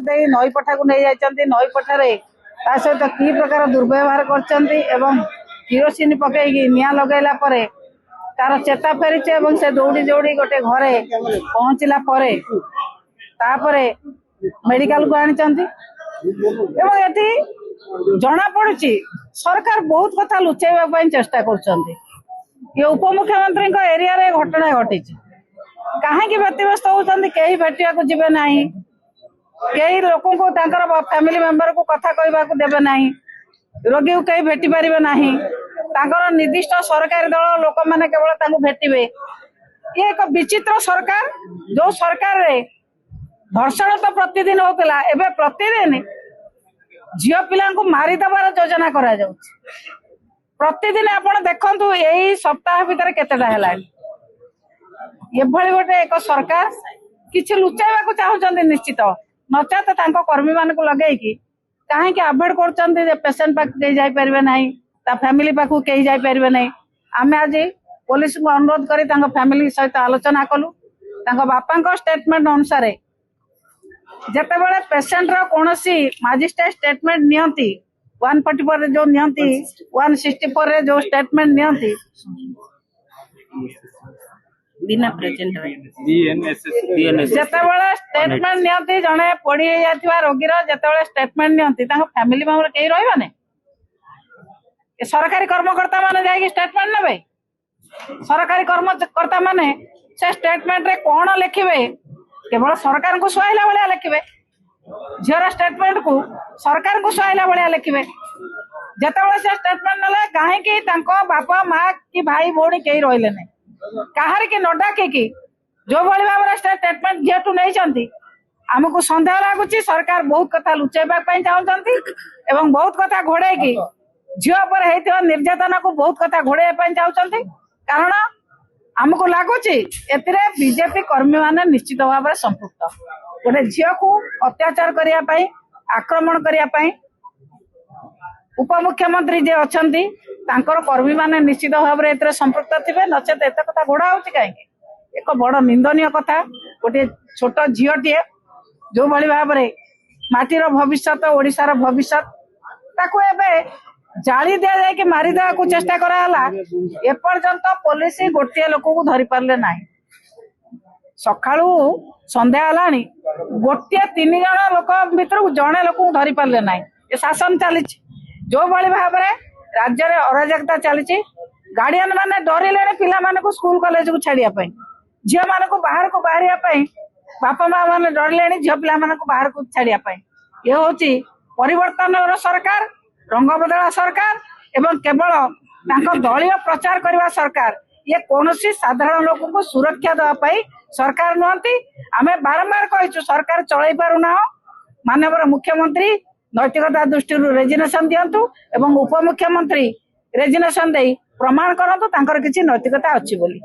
नई पठा को नहीं जाती नई पठारे ता सहित कि प्रकार दुर्व्यवहार किरोसिन पकईकी निआं लगेला परे तार चेता फेरी से दौड़ी दौड़ी गोटे घरे पहुंचला परे तापरे मेडिकल को आनी जना पड़ी सरकार बहुत कथा लुचाइबा चेष्टा कर उपमुख्यमंत्री एरिया रे घटना घटी कहीं व्यतिव्यस्त होती कहीं भेटा को जीवे ना कई लोक को फैमिली मेंबर को कथा कहवा देवे ना रोगी को कहीं भेटी पारे ना निर्दिष्ट सरकारी दल लोक मैंने केवल भेटे ये एक विचित्र सरकार जो सरकार रे धर्षण तो प्रतिदिन होता एवं प्रतिदिन झील पिला मारिदेवार योजना करा प्रतिदिन आपड़ देखु यही सप्ताह भितर केतेटा है गोटे एक सरकार किसी लुचाइबा चाहते निश्चित नचेत कर्मी मान लगे कहीं अभोड कर पेसेंट पाख जापर ना फैमिली पाख कहीं जापर ना आम आज पुलिस को अनुरोध कर फैमिली सहित आलोचना कलु बापा स्टेटमेंट अनुसार जिते बड़े पेसेंट कौन मजिस्ट्रेट स्टेटमेंट नियंती 144 जो नियंती 164 जो स्टेटमेंट नियंती बिना प्रेजेंट जिते बड़े स्टेटमेंट नियंती जड़े पड़ी जाता रोगीर जिते स्टेटमेंट नियंती फैमिली मेंबर कहीं रही सरकारी कर्मकर्ता माने जाएगी स्टेटमेंट नेबे सरकारी कर्मकर्ता माने से स्टेटमेंट रे कौन लिखिबे केवल सरकार को सुहाइला भाया लिखे झीर स्टेटमेंट को सरकार को सुहाइला भाया लिखे जिते से स्टेटमेंट ना कहीं बापा माँ कि भाई भौणी कहीं रही ना कहार की न डाकिकी जो भाई भाव में स्टेटमेंट झीठू नहीं आमको सन्देह लगुच सरकार बहुत कथा लुचाइबा चाहते बहुत कथा घोड़े झील पर निर्यातना को बहुत कथा घोड़े चाहते कारण आमको लगुच बीजेपी कर्मी माने निश्चित भाव में संपुक्त गोटे झील को अत्याचार करने आक्रमण करने उपमुख्यमंत्री जे अच्छा कर्मी माने निश्चित भाव में संपुक्त थे नचेत एत कथा घोड़ा हो कहीं एक बड़ निंदनीय कथा गोटे छोट झीटे जो भाई भाव में माटीर भविष्य ओडिशार भविष्य जाली दि जाए कि मारिदेवा को चेष्टा कराला एपर्यंत पुलिस गोटे लोक को धरी पारे ना सकाळू संध्या हलानी गोटे 3 जन लोक भीतर जड़े लोक को धरी पारे ना शासन चली जो भाई भाव में राज्य में अराजकता चली गार्डियन माने डरिले पिला माने को स्कूल कॉलेज को छाड़िया झील मान को बाहर को बाहर बापा माँ मैंने डरिले झील पिला मान को बाहर को छाड़िया ये हूँ परिवर्तन सरकार रंग बदला सरकार एवं केवल दलीय प्रचार करने सरकार ये कौन साधारण लोक को सुरक्षा देवाई सरकार नुहति आम बारंबार कहीचु सरकार चल पारुना माननीय मुख्यमंत्री नैतिकता दृष्टि रेजिग्नेशन दिंतु एवं उपमुख्यमंत्री रेजिग्नेशन दे प्रमाण करंतु तांकर किछि नैतिकता अछि बोली।